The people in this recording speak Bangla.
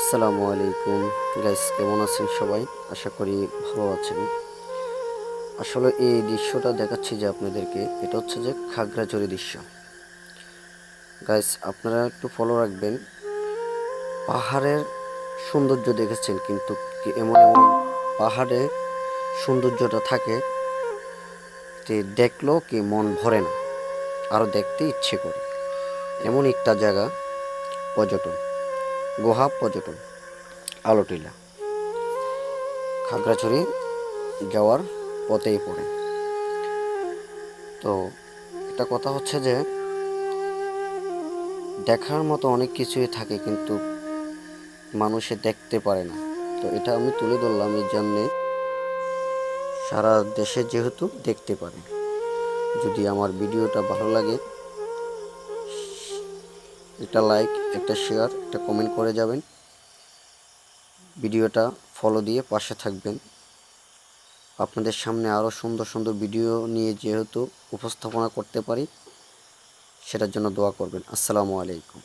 আসসালামু আলাইকুম গাইস, কেমন আছেন সবাই? আশা করি ভালো আছেন। আসলে এই দৃশ্যটা দেখাচ্ছি যে আপনাদেরকে, এটা হচ্ছে যে খাগড়াছড়ি দৃশ্য। গাইস, আপনারা একটু ফলো রাখবেন। পাহাড়ের সৌন্দর্য দেখেছেন, কিন্তু এমন এমন পাহাড়ে সৌন্দর্যটা থাকে যে দেখলেও কি মন ভরে না, আরও দেখতে ইচ্ছে করে। এমন একটা জায়গা পর্যটন, গুহা পর্যটন আলোটিলা খাগড়াছড়ি যাওয়ার পথেই পড়ে। তো একটা কথা হচ্ছে যে দেখার মতো অনেক কিছুই থাকে, কিন্তু মানুষে দেখতে পারে না। তো এটা আমি তুলে ধরলাম এই জন্যে, সারা দেশে যেহেতু দেখতে পারে। যদি আমার ভিডিওটা ভালো লাগে, একটা লাইক, একটা শেয়ার, একটা কমেন্ট করে যাবেন। ভিডিওটা ফলো দিয়ে পাশে থাকবেন। আপনাদের সামনে আরও সুন্দর সুন্দর ভিডিও নিয়ে যেহেতু উপস্থাপনা করতে পারি, সেটার জন্য দোয়া করবেন। আসসালামু আলাইকুম।